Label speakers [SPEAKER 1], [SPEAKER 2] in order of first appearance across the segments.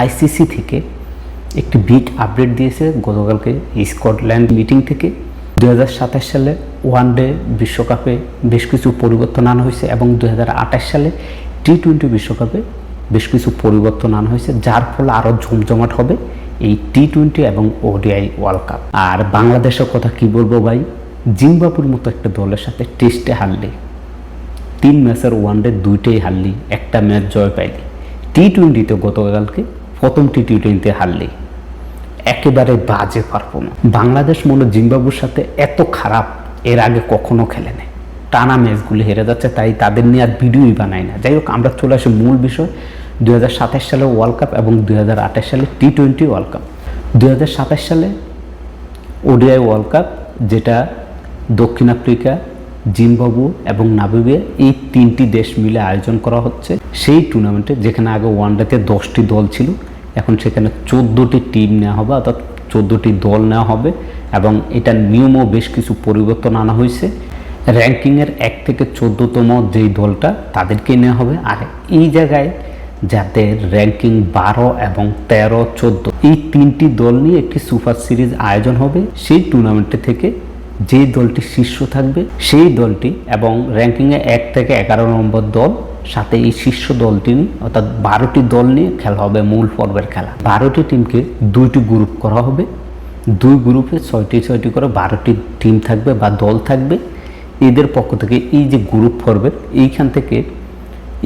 [SPEAKER 1] ICC থেকে একটি big update দিয়েছে গতকালকে স্কটল্যান্ড মিটিং থেকে। 2027 সালে ওয়ানডে বিশ্বকাপে বেশ কিছু পরিবর্তন আনা হয়েছে এবং 2028 সালে টি-20 বিশ্বকাপে বেশ কিছু পরিবর্তন আনা হয়েছে, যার ফলে আরও জমজমাট হবে এই টি-20 এবং ওডিআই ওয়ার্ল্ড কাপ। আর বাংলাদেশের কথা কি বলবো ভাই, জিম্বাবুর মতো একটা দলের সাথে টেস্টে হারলি, 3 ম্যাচের ওয়ানডে 2টাই হারলি, একটা ম্যাচ জয় পাইলি। টি-20তে গতকালকে প্রথম টি-20তে হারলি, একেবারে বাজে পারফরম্যান্স। বাংলাদেশ মনে জিম্বাবুর সাথে এত খারাপ এর আগে কখনো খেলে নেই, টানা ম্যাচগুলি হেরে যাচ্ছে, তাই তাদের নিয়ে আর ভিডিওই বানাই না। যাই হোক, আমরা চলে আসি মূল বিষয়, 2027 সালে ওয়ার্ল্ড কাপ এবং 2028 সালে টি-20 ওয়ার্ল্ড কাপ। 2027 সালে ওডিআই ওয়ার্ল্ড কাপ, যেটা দক্ষিণ আফ্রিকা, জিম্বাবু এবং নামিবিয়া এই 3টি দেশ মিলে আয়োজন করা হচ্ছে। সেই টুর্নামেন্টে যেখানে আগে ওয়ানডেতে 10টি দল ছিল, এখন সেখানে 14টি টিম নেওয়া হবে, অর্থাৎ 14টি দল নেওয়া হবে এবং এটার নিয়মও বেশ কিছু পরিবর্তন আনা হয়েছে। র্যাঙ্কিংয়ের 1 থেকে 14তম যেই দলটা তাদেরকে নেওয়া হবে। আর এই জায়গায় যাদের র্যাঙ্কিং 12 এবং 13, 14 এই 3টি দল নিয়ে একটি সুপার সিরিজ আয়োজন হবে। সেই টুর্নামেন্টে থেকে যে দলটি শীর্ষ থাকবে সেই দলটি এবং র্যাঙ্কিংয়ে 1 থেকে 11 নম্বর দল সাথে এই শীর্ষ দলটি নিয়ে, অর্থাৎ 12টি দল নিয়ে খেলা হবে মূল পর্বের খেলা। 12টি টিমকে 2টি গ্রুপ করা হবে, 2 গ্রুপে 6টি করে 12টি টিম থাকবে বা দল থাকবে। এদের পক্ষ থেকে এই যে গ্রুপ পর্বের এইখান থেকে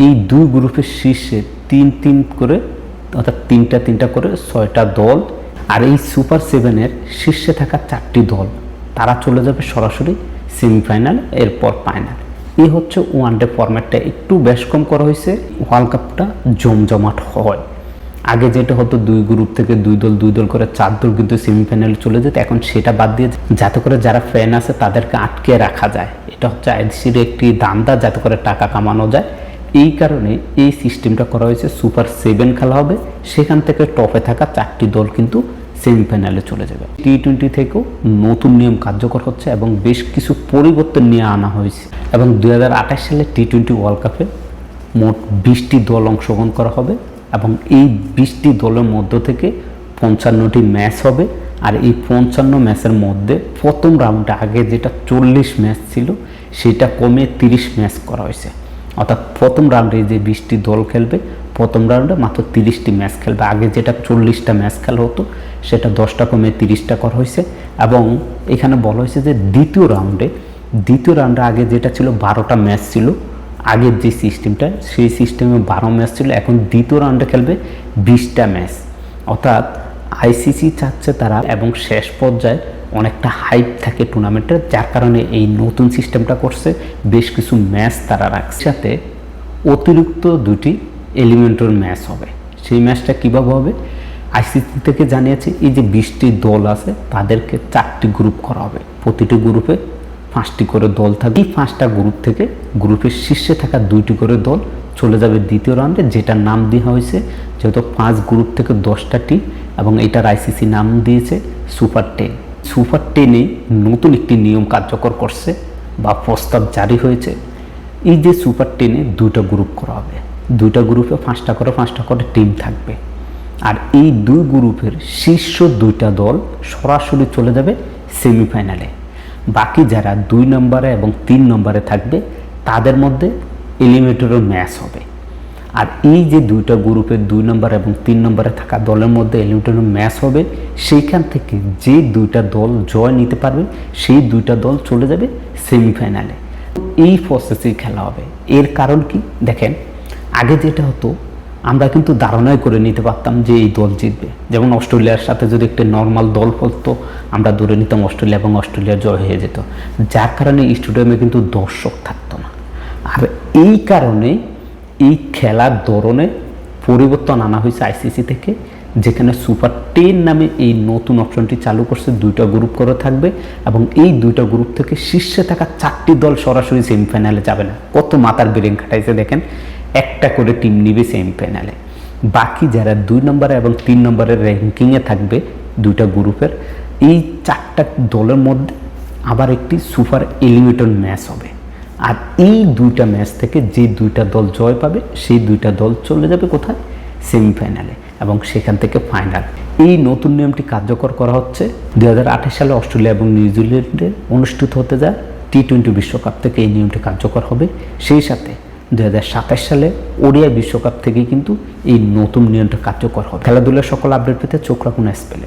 [SPEAKER 1] এই 2 গ্রুপের শীর্ষে 3 করে, অর্থাৎ 3টা করে 6টা দল, আর এই সুপার 7-এর শীর্ষে থাকা 4টি দল তারা চলে যাবে সরাসরি সেমিফাইনাল, এরপর ফাইনাল। এই হচ্ছে ওয়ানডে ফরম্যাটটা একটু বেশ কম করা হয়েছে, ওয়ার্ল্ড কাপটা জমজমাট হয়। আগে যেটা হতো 2 গ্রুপ থেকে 2 দল করে 4 দল কিন্তু সেমিফাইনালে চলে যেত, এখন সেটা বাদ দিয়ে যাতে করে যারা ফ্যান আছে তাদেরকে আটকে রাখা যায়। এটা হচ্ছে আইসিসির একটি ধান্দা, যাতে করে টাকা কামানো যায়। এই কারণে এই সিস্টেমটা করা হয়েছে। সুপার 7 খেলা হবে, সেখান থেকে টপে থাকা 4টি দল কিন্তু সেমিফাইনালে চলে যাবে। টি-20 থেকেও নতুন নিয়ম কার্যকর হচ্ছে এবং বেশ কিছু পরিবর্তন নিয়ে আনা হয়েছে। এবং 2028 সালে টি-20 ওয়ার্ল্ড কাপে মোট 20টি দল অংশগ্রহণ করা হবে এবং এই 20টি দলের মধ্য থেকে 55টি ম্যাচ হবে। আর এই 55 ম্যাচের মধ্যে প্রথম রাউন্ডে আগে যেটা 40 ম্যাচ ছিল সেটা কমে 30 ম্যাচ করা হয়েছে, অর্থাৎ প্রথম রাউন্ডে যে 20টি দল খেলবে প্রথম রাউন্ডে মাত্র 30টি ম্যাচ খেলবে। আগে যেটা 40টা ম্যাচ খেলা হতো সেটা 10টা কমে 30টা করা হয়েছে। এবং এখানে বলা হয়েছে যে দ্বিতীয় রাউন্ডে আগে যেটা ছিল 12টা ম্যাচ ছিল, আগের যে সিস্টেমটা সেই সিস্টেমে 12 ম্যাচ ছিল, এখন দ্বিতীয় রাউন্ডে খেলবে 20টা ম্যাচ। অর্থাৎ আইসিসি চাচ্ছে তারা, এবং শেষ পর্যায়ে অনেকটা হাইপ থাকে টুর্নামেন্টের, যার কারণে এই নতুন সিস্টেমটা করছে। বেশ কিছু ম্যাচ তারা রাখছে, সাথে অতিরিক্ত 2টি এলিমিনেটর ম্যাচ হবে। সেই ম্যাচটা কীভাবে হবে, আইসিসি থেকে জানিয়েছে এই যে 20টি দল আছে তাদেরকে 4টি গ্রুপ করা হবে, প্রতিটি গ্রুপে 5টি করে দল থাকবে। এই 5টা গ্রুপ থেকে গ্রুপের শীর্ষে থাকা 2টি করে দল চলে যাবে দ্বিতীয় রাউন্ডে, যেটার নাম দেওয়া হয়েছে, যেহেতু 5 গ্রুপ থেকে 10টা টিম, এবং এটার আইসিসি নাম দিয়েছে সুপার 10। সুপার 10-এ নতুন একটি নিয়ম কার্যকর করছে বা প্রস্তাব জারি হয়েছে। এই যে সুপার 10-এ 2টা গ্রুপ করা হবে, 2টা গ্রুপে 5টা করে টিম থাকবে। আর এই 2 গ্রুপের শীর্ষ 2টা দল সরাসরি চলে যাবে সেমিফাইনালে। বাকি যারা 2 নম্বরে এবং 3 নম্বরে থাকবে তাদের মধ্যে এলিমিনেটরের ম্যাচ হবে। আর এই যে 2টা গ্রুপের 2 নম্বর এবং 3 নম্বরে থাকা দলের মধ্যে এলিমিনেটরের ম্যাচ হবে, সেইখান থেকে যে 2টা দল জয় নিতে পারবে সেই 2টা দল চলে যাবে সেমিফাইনালে। এই প্রসেসেই খেলা হবে। এর কারণ কি দেখেন, আগে যেটা হতো আমরা কিন্তু ধারণাই করে নিতে পারতাম যে এই দল জিতবে। যেমন অস্ট্রেলিয়ার সাথে যদি একটা নর্মাল দল ফেলতো আমরা ধরে নিতাম অস্ট্রেলিয়া, এবং অস্ট্রেলিয়া জয় হয়ে যেত, যার কারণে স্টেডিয়ামে কিন্তু দর্শক থাকতো না। আর এই কারণে এই খেলার ধরনে পরিবর্তন আনা হয়েছে আইসিসি থেকে, যেখানে সুপার 10 নামে এই নতুন অপশনটি চালু করছে। 2টা গ্রুপ করে থাকবে এবং এই 2টা গ্রুপ থেকে শীর্ষে থাকা 4টি দল সরাসরি সেমিফাইনালে যাবে না। কত মাথার ব্রেন খাটাইছে দেখেন, একটা করে টিম নিবে সেমিফাইনালে। বাকি যারা 2 নম্বরে এবং 3 নম্বরের র্যাঙ্কিংয়ে থাকবে 2টা গ্রুপের, এই 4টা দলের মধ্যে আবার একটি সুপার এলিমিনেটর ম্যাচ হবে। আর এই 2টা ম্যাচ থেকে যে 2টা দল জয় পাবে সেই 2টা দল চলে যাবে কোথায়, সেমিফাইনালে। এবং সেখান থেকে ফাইনাল। এই নতুন নিয়মটি কার্যকর করা হচ্ছে 2028 সালে অস্ট্রেলিয়া এবং নিউজিল্যান্ডে অনুষ্ঠিত হতে যায় টি-20 বিশ্বকাপ থেকে এই নিয়মটি কার্যকর হবে। সেই সাথে 2027 সালে ওডিআই বিশ্বকাপ থেকে কিন্তু এই নতুন নিয়মটা কার্যকর হবে। খেলাধুলার সকল আপডেট পেতে চোখ রাখুন স্পেলে।